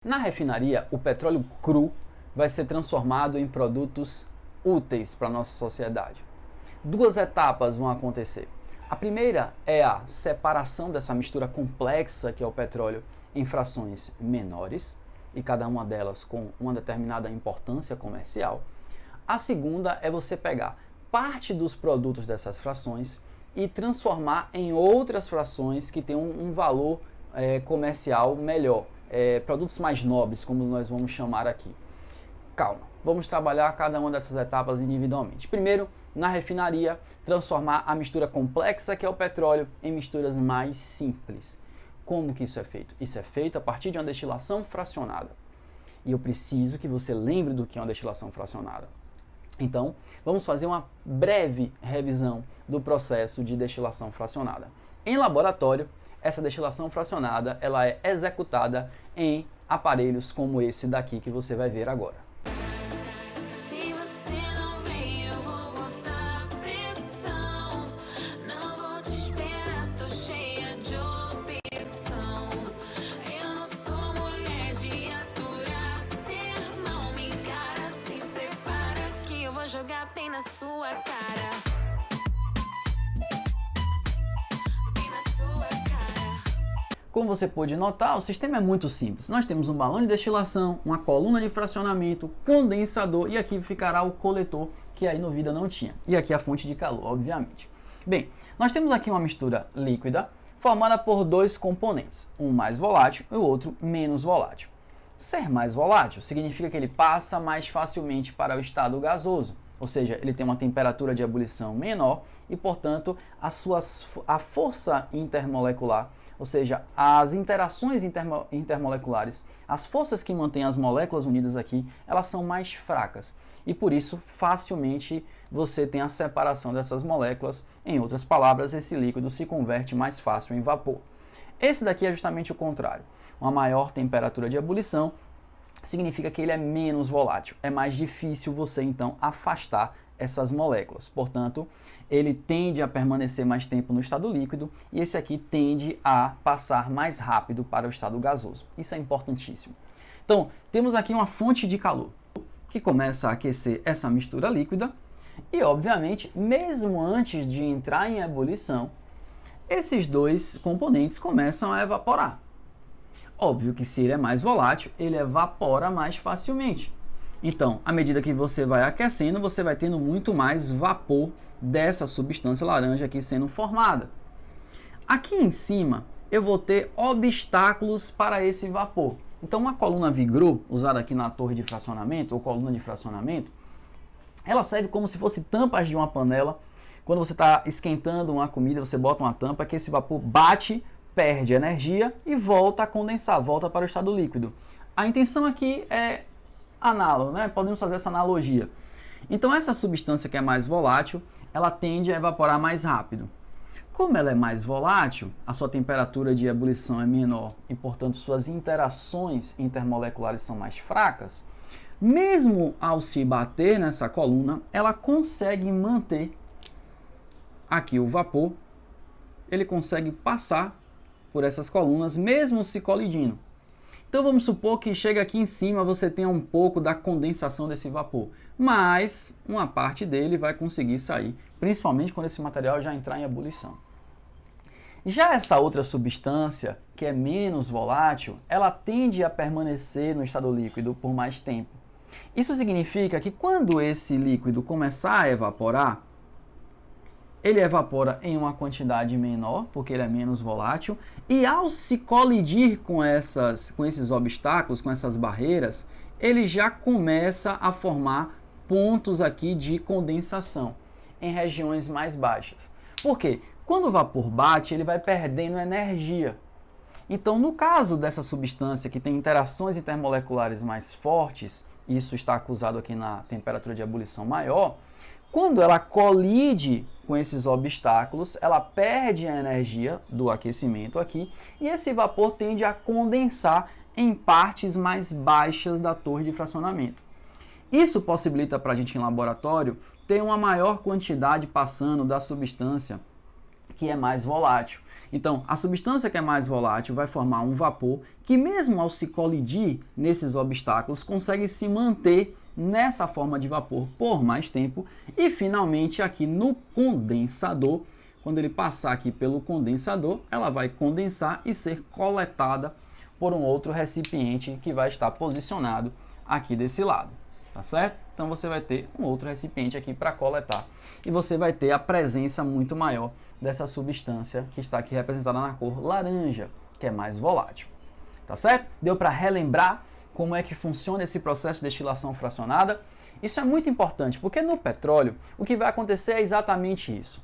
Na refinaria, o petróleo cru vai ser transformado em produtos úteis para a nossa sociedade. Duas etapas vão acontecer. A primeira é a separação dessa mistura complexa que é o petróleo em frações menores, e cada uma delas com uma determinada importância comercial. A segunda é você pegar parte dos produtos dessas frações e transformar em outras frações que têm um valor comercial melhor. Produtos mais nobres, como nós vamos chamar aqui. Calma, vamos trabalhar cada uma dessas etapas individualmente. Primeiro, na refinaria, transformar a mistura complexa que é o petróleo em misturas mais simples. Como que isso é feito? Isso é feito a partir de uma destilação fracionada. E eu preciso que você lembre do que é uma destilação fracionada. Então, vamos fazer uma breve revisão do processo de destilação fracionada. Em laboratório, essa destilação fracionada ela é executada em aparelhos como esse daqui que você vai ver agora. Se você não vem, eu vou botar pressão. Não vou te esperar, tô cheia de opção. Eu não sou mulher de aturar sermão. Me encara, se prepara que eu vou jogar bem na sua cara. Como você pode notar, o sistema é muito simples. Nós temos um balão de destilação, uma coluna de fracionamento, condensador e aqui ficará o coletor que aí no Vida não tinha. E aqui a fonte de calor, obviamente. Bem, nós temos aqui uma mistura líquida formada por dois componentes, um mais volátil e o outro menos volátil. Ser mais volátil significa que ele passa mais facilmente para o estado gasoso, ou seja, ele tem uma temperatura de ebulição menor e, portanto, a força intermolecular, ou seja, as interações intermoleculares, as forças que mantêm as moléculas unidas aqui, elas são mais fracas. E por isso, facilmente, você tem a separação dessas moléculas. Em outras palavras, esse líquido se converte mais fácil em vapor. Esse daqui é justamente o contrário. Uma maior temperatura de ebulição significa que ele é menos volátil. É mais difícil você, então, afastar essas moléculas. Portanto, ele tende a permanecer mais tempo no estado líquido e esse aqui tende a passar mais rápido para o estado gasoso. Isso é importantíssimo. Então, temos aqui uma fonte de calor que começa a aquecer essa mistura líquida e, obviamente, mesmo antes de entrar em ebulição, esses dois componentes começam a evaporar. Óbvio que se ele é mais volátil, ele evapora mais facilmente. Então, à medida que você vai aquecendo, você vai tendo muito mais vapor dessa substância laranja aqui sendo formada. Aqui em cima, eu vou ter obstáculos para esse vapor. Então, uma coluna Vigreux, usada aqui na torre de fracionamento, ou coluna de fracionamento, ela serve como se fosse tampas de uma panela. Quando você está esquentando uma comida, você bota uma tampa que esse vapor bate, perde energia e volta a condensar, volta para o estado líquido. A intenção aqui é análogo, né? Podemos fazer essa analogia. Então essa substância que é mais volátil, ela tende a evaporar mais rápido. Como ela é mais volátil, a sua temperatura de ebulição é menor e, portanto, suas interações intermoleculares são mais fracas, mesmo ao se bater nessa coluna, ela consegue manter aqui o vapor, ele consegue passar por essas colunas, mesmo se colidindo. Então vamos supor que chega aqui em cima você tenha um pouco da condensação desse vapor, mas uma parte dele vai conseguir sair, principalmente quando esse material já entrar em ebulição. Já essa outra substância, que é menos volátil, ela tende a permanecer no estado líquido por mais tempo. Isso significa que quando esse líquido começar a evaporar, ele evapora em uma quantidade menor, porque ele é menos volátil, e ao se colidir com esses obstáculos, com essas barreiras, ele já começa a formar pontos aqui de condensação em regiões mais baixas. Por quê? Quando o vapor bate, ele vai perdendo energia. Então, no caso dessa substância que tem interações intermoleculares mais fortes, isso está acusado aqui na temperatura de ebulição maior, quando ela colide com esses obstáculos, ela perde a energia do aquecimento aqui e esse vapor tende a condensar em partes mais baixas da torre de fracionamento. Isso possibilita para a gente em laboratório ter uma maior quantidade passando da substância que é mais volátil. Então, a substância que é mais volátil vai formar um vapor que, mesmo ao se colidir nesses obstáculos, consegue se manter nessa forma de vapor por mais tempo e, finalmente, aqui no condensador, quando ele passar aqui pelo condensador, ela vai condensar e ser coletada por um outro recipiente que vai estar posicionado aqui desse lado, tá certo? Então você vai ter um outro recipiente aqui para coletar e você vai ter a presença muito maior dessa substância que está aqui representada na cor laranja, que é mais volátil, tá certo? Deu para relembrar como é que funciona esse processo de destilação fracionada? Isso é muito importante, porque no petróleo o que vai acontecer é exatamente isso.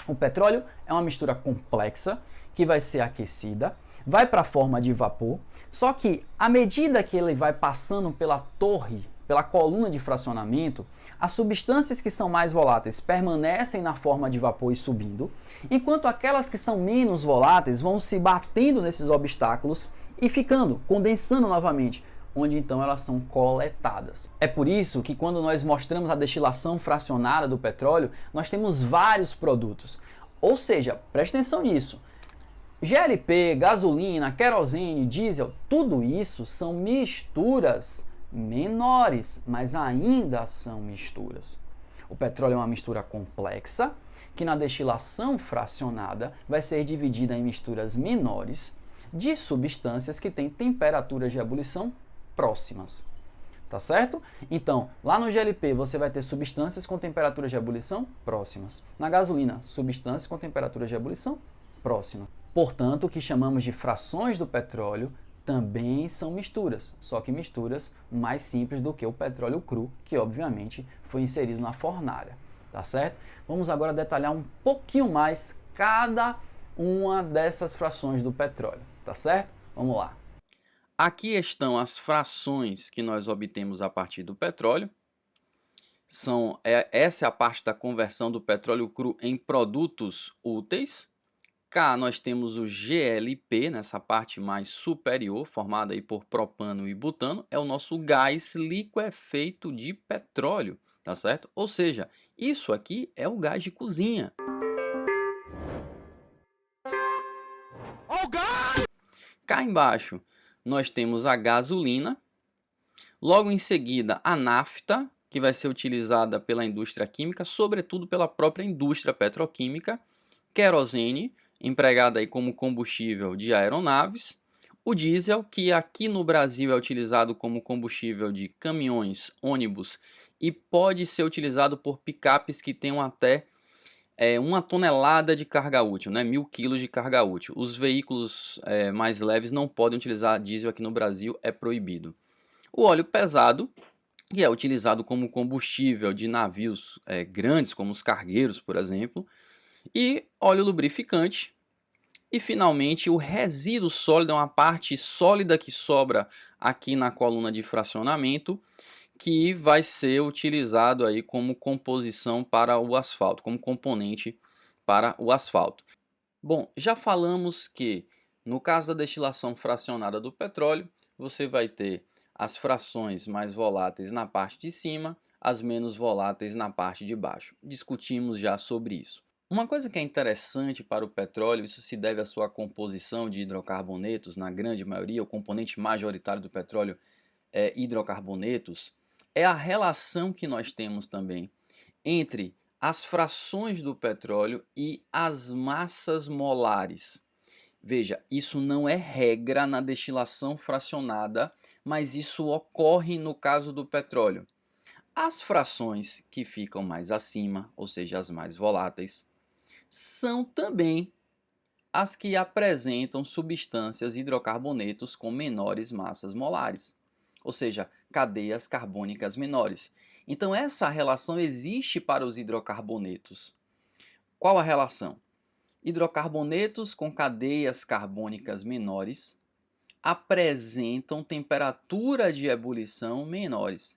O petróleo é uma mistura complexa que vai ser aquecida, vai para a forma de vapor, só que à medida que ele vai passando pela torre, pela coluna de fracionamento, as substâncias que são mais voláteis permanecem na forma de vapor e subindo, enquanto aquelas que são menos voláteis vão se batendo nesses obstáculos e ficando, condensando novamente, onde então elas são coletadas. É por isso que quando nós mostramos a destilação fracionada do petróleo, nós temos vários produtos. Ou seja, preste atenção nisso. GLP, gasolina, querosene, diesel, tudo isso são misturas menores, mas ainda são misturas. O petróleo é uma mistura complexa, que na destilação fracionada vai ser dividida em misturas menores de substâncias que têm temperaturas de ebulição próximas. Tá certo? Então, lá no GLP você vai ter substâncias com temperaturas de ebulição próximas. Na gasolina, substâncias com temperaturas de ebulição próximas. Portanto, o que chamamos de frações do petróleo também são misturas, só que misturas mais simples do que o petróleo cru, que obviamente foi inserido na fornalha, tá certo? Vamos agora detalhar um pouquinho mais cada uma dessas frações do petróleo, tá certo? Vamos lá. Aqui estão as frações que nós obtemos a partir do petróleo. Essa é a parte da conversão do petróleo cru em produtos úteis. Cá nós temos o GLP, nessa parte mais superior, formada aí por propano e butano, é o nosso gás liquefeito de petróleo, tá certo? Ou seja, isso aqui é o gás de cozinha. Cá embaixo nós temos a gasolina, logo em seguida a nafta, que vai ser utilizada pela indústria química, sobretudo pela própria indústria petroquímica, querosene, empregada aí como combustível de aeronaves, o diesel, que aqui no Brasil é utilizado como combustível de caminhões, ônibus e pode ser utilizado por picapes que tenham até 1 tonelada de carga útil, né? 1.000 quilos de carga útil. Os veículos mais leves não podem utilizar diesel aqui no Brasil, é proibido. O óleo pesado, que é utilizado como combustível de navios grandes, como os cargueiros, por exemplo, e óleo lubrificante. E finalmente o resíduo sólido é uma parte sólida que sobra aqui na coluna de fracionamento, que vai ser utilizado aí como composição para o asfalto, como componente para o asfalto. Bom, já falamos que no caso da destilação fracionada do petróleo, você vai ter as frações mais voláteis na parte de cima, as menos voláteis na parte de baixo. Discutimos já sobre isso. Uma coisa que é interessante para o petróleo, isso se deve à sua composição de hidrocarbonetos, na grande maioria, o componente majoritário do petróleo é hidrocarbonetos, é a relação que nós temos também entre as frações do petróleo e as massas molares. Veja, isso não é regra na destilação fracionada, mas isso ocorre no caso do petróleo. As frações que ficam mais acima, ou seja, as mais voláteis, são também as que apresentam substâncias hidrocarbonetos com menores massas molares, ou seja, cadeias carbônicas menores. Então essa relação existe para os hidrocarbonetos. Qual a relação? Hidrocarbonetos com cadeias carbônicas menores apresentam temperaturas de ebulição menores,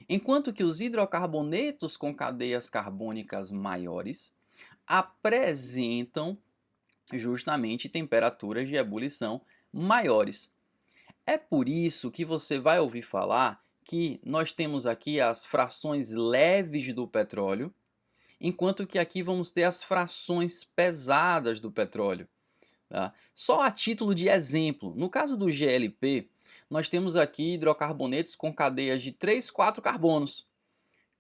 enquanto que os hidrocarbonetos com cadeias carbônicas maiores apresentam justamente temperaturas de ebulição maiores. É por isso que você vai ouvir falar que nós temos aqui as frações leves do petróleo enquanto que aqui vamos ter as frações pesadas do petróleo. Tá? Só a título de exemplo, no caso do GLP, nós temos aqui hidrocarbonetos com cadeias de 3, 4 carbonos.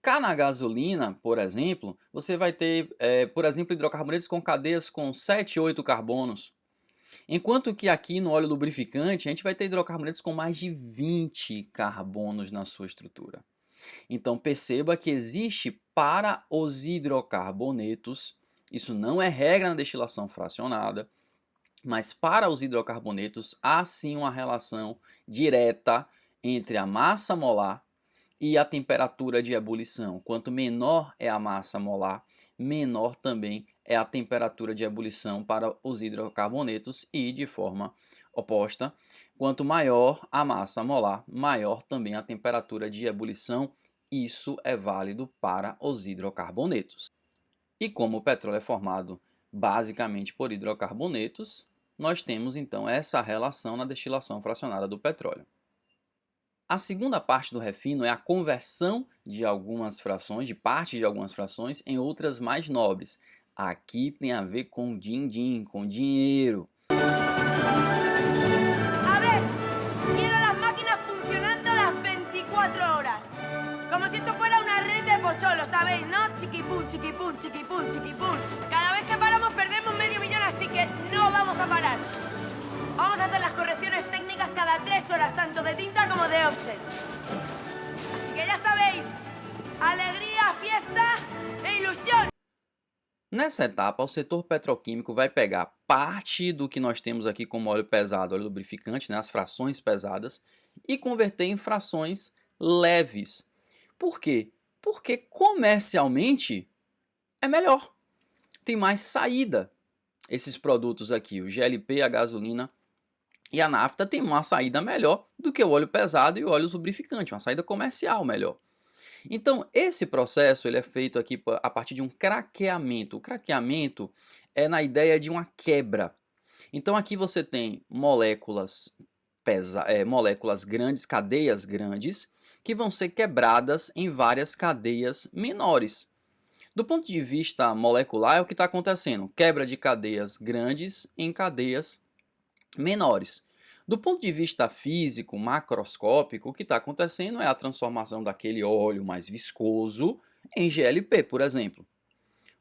Cá na gasolina, por exemplo, você vai ter, por exemplo, hidrocarbonetos com cadeias com 7, 8 carbonos. Enquanto que aqui no óleo lubrificante, a gente vai ter hidrocarbonetos com mais de 20 carbonos na sua estrutura. Então perceba que existe para os hidrocarbonetos, isso não é regra na destilação fracionada, mas para os hidrocarbonetos há sim uma relação direta entre a massa molar e a temperatura de ebulição. Quanto menor é a massa molar, menor também é a temperatura de ebulição para os hidrocarbonetos e, de forma oposta, quanto maior a massa molar, maior também a temperatura de ebulição. Isso é válido para os hidrocarbonetos. E como o petróleo é formado basicamente por hidrocarbonetos, nós temos então essa relação na destilação fracionada do petróleo. A segunda parte do refino é a conversão de algumas frações, de parte de algumas frações, em outras mais nobres. Aqui tem a ver com din-din, com dinheiro. A ver, quiero las máquinas funcionando las 24 horas. Como si esto fuera una red de pocholos, ¿sabéis? ¿No? Chiquipum, chiquipum, chiquipum, chiquipum. Cada vez que paramos perdemos medio millón, así que no vamos a parar. Vamos a hacer las correcciones técnicas cada 3 horas, tanto de tinta como de offset. Así que ya sabéis, alegría, fiesta e ilusión. Nessa etapa, o setor petroquímico vai pegar parte do que nós temos aqui como óleo pesado, óleo lubrificante, né, as frações pesadas, e converter em frações leves. Por quê? Porque comercialmente é melhor, tem mais saída. Esses produtos aqui, o GLP, a gasolina e a nafta, tem uma saída melhor do que o óleo pesado e o óleo lubrificante, uma saída comercial melhor. Então, esse processo ele é feito aqui a partir de um craqueamento. O craqueamento é na ideia de uma quebra. Então, aqui você tem moléculas grandes, cadeias grandes, que vão ser quebradas em várias cadeias menores. Do ponto de vista molecular, é o que está acontecendo. Quebra de cadeias grandes em cadeias menores. Do ponto de vista físico, macroscópico, o que está acontecendo é a transformação daquele óleo mais viscoso em GLP, por exemplo.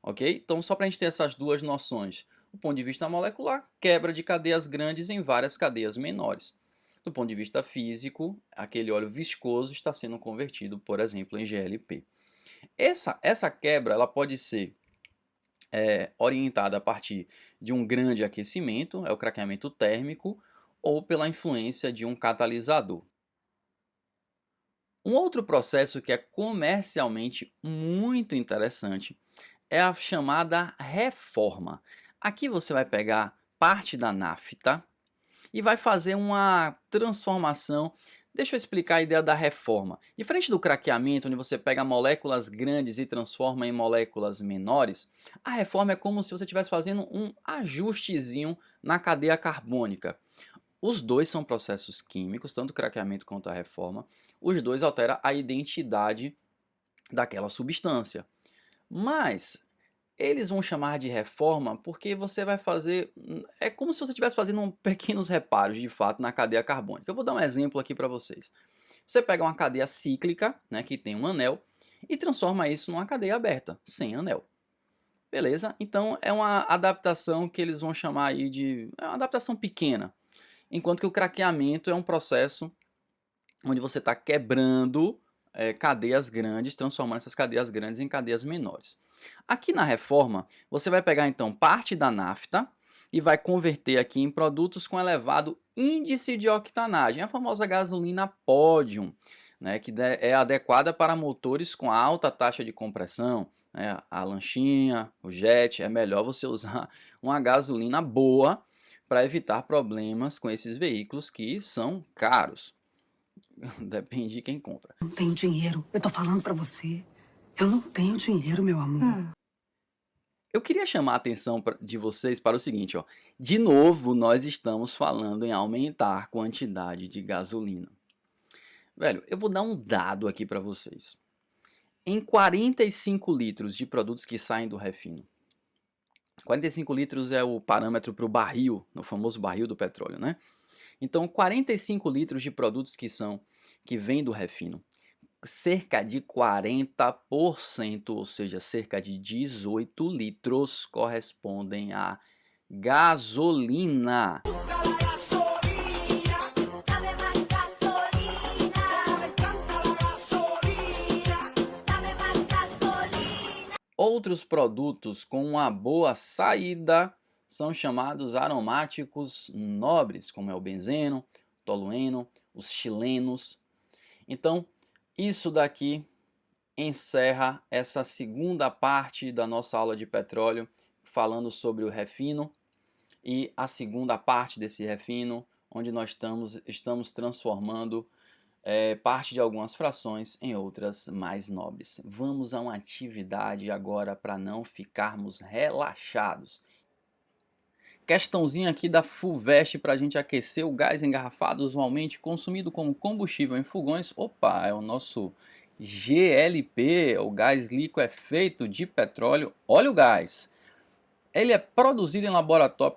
Ok? Então, só para a gente ter essas duas noções. Do ponto de vista molecular, quebra de cadeias grandes em várias cadeias menores. Do ponto de vista físico, aquele óleo viscoso está sendo convertido, por exemplo, em GLP. Essa quebra ela pode ser orientada a partir de um grande aquecimento, é o craqueamento térmico, ou pela influência de um catalisador. Um outro processo que é comercialmente muito interessante é a chamada reforma. Aqui você vai pegar parte da nafta e vai fazer uma transformação. Deixa eu explicar a ideia da reforma. Diferente do craqueamento, onde você pega moléculas grandes e transforma em moléculas menores, a reforma é como se você estivesse fazendo um ajustezinho na cadeia carbônica. Os dois são processos químicos, tanto o craqueamento quanto a reforma. Os dois alteram a identidade daquela substância. Mas eles vão chamar de reforma porque você vai fazer... É como se você estivesse fazendo pequenos reparos, de fato, na cadeia carbônica. Eu vou dar um exemplo aqui para vocês. Você pega uma cadeia cíclica, né, que tem um anel, e transforma isso numa cadeia aberta, sem anel. Beleza? Então é uma adaptação que eles vão chamar aí de... É uma adaptação pequena. Enquanto que o craqueamento é um processo onde você está quebrando cadeias grandes, transformando essas cadeias grandes em cadeias menores. Aqui na reforma, você vai pegar então parte da nafta e vai converter aqui em produtos com elevado índice de octanagem, a famosa gasolina Podium, né, que é adequada para motores com alta taxa de compressão, né, a lanchinha, o jet. É melhor você usar uma gasolina boa para evitar problemas com esses veículos que são caros. Depende de quem compra. Não tenho dinheiro. Eu tô falando pra você. Eu não tenho dinheiro, meu amor. Eu queria chamar a atenção de vocês para o seguinte, ó. De novo, nós estamos falando em aumentar a quantidade de gasolina. Velho, eu vou dar um dado aqui para vocês. Em 45 litros de produtos que saem do refino, 45 litros é o parâmetro para o barril, no famoso barril do petróleo, né? Então, 45 litros de produtos que vêm do refino, cerca de 40%, ou seja, cerca de 18 litros, correspondem a gasolina. Outros produtos com uma boa saída são chamados aromáticos nobres, como é o benzeno, tolueno, os chilenos. Então, isso daqui encerra essa segunda parte da nossa aula de petróleo, falando sobre o refino e a segunda parte desse refino, onde nós estamos transformando parte de algumas frações em outras mais nobres. Vamos a uma atividade agora para não ficarmos relaxados. Questãozinha aqui da FUVEST para a gente aquecer o gás engarrafado usualmente consumido como combustível em fogões. Opa, é o nosso GLP, o gás liquefeito de petróleo. Olha o gás. Ele é produzido em laboratório.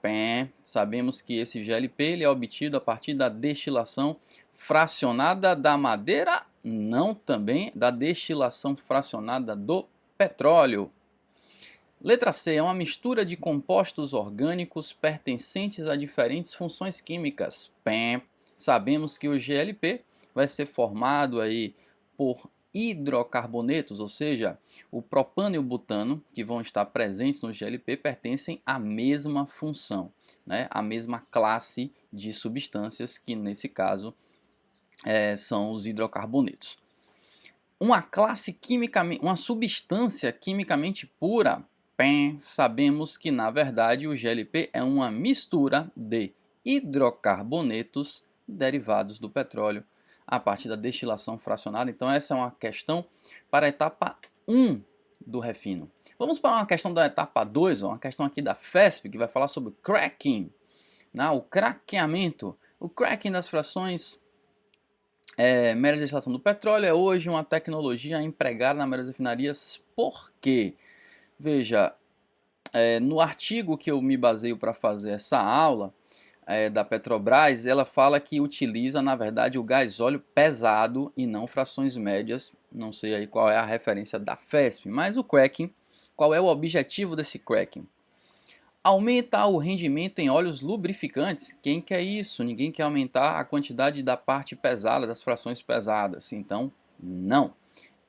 Sabemos que esse GLP ele é obtido a partir da destilação fracionada da madeira, não também da destilação fracionada do petróleo. Letra C é uma mistura de compostos orgânicos pertencentes a diferentes funções químicas. Sabemos que o GLP vai ser formado aí por hidrocarbonetos, ou seja, o propano e o butano, que vão estar presentes no GLP, pertencem à mesma função, né? A mesma classe de substâncias, que nesse caso são os hidrocarbonetos. Uma substância quimicamente pura, sabemos que na verdade o GLP é uma mistura de hidrocarbonetos derivados do petróleo a partir da destilação fracionada. Então essa é uma questão para a etapa 1 do refino. Vamos para uma questão da etapa 2, uma questão aqui da FESP, que vai falar sobre o cracking, né? O craqueamento. O cracking das frações média de destilação do petróleo é hoje uma tecnologia empregada nas médias refinarias. Por quê? Veja, no artigo que eu me baseio para fazer essa aula, da Petrobras, ela fala que utiliza, na verdade, o gás óleo pesado e não frações médias. Não sei aí qual é a referência da FESP, mas o cracking, qual é o objetivo desse cracking? Aumenta o rendimento em óleos lubrificantes. Quem quer isso? Ninguém quer aumentar a quantidade da parte pesada, das frações pesadas. Então, não.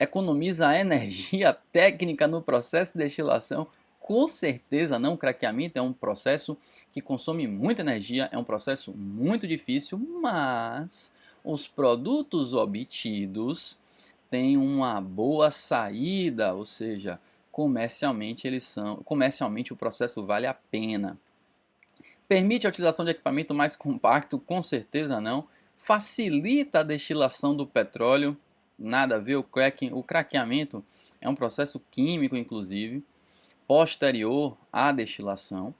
Economiza energia técnica no processo de destilação. Com certeza não. Craqueamento é um processo que consome muita energia, é um processo muito difícil, mas os produtos obtidos têm uma boa saída, ou seja, comercialmente o processo vale a pena. Permite a utilização de equipamento mais compacto? Com certeza não. Facilita a destilação do petróleo? Nada a ver. O craqueamento é um processo químico, inclusive, posterior à destilação.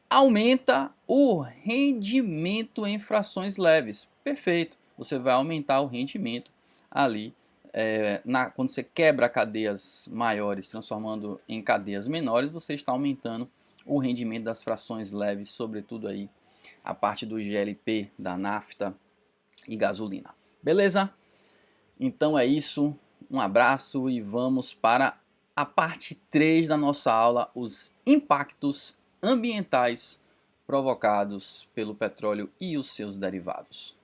Aumenta o rendimento em frações leves. Perfeito. Você vai aumentar o rendimento ali quando você quebra cadeias maiores, transformando em cadeias menores, você está aumentando o rendimento das frações leves, sobretudo aí a parte do GLP, da nafta e gasolina. Beleza? Então é isso. Um abraço e vamos para a parte 3 da nossa aula, os impactos ambientais provocados pelo petróleo e os seus derivados.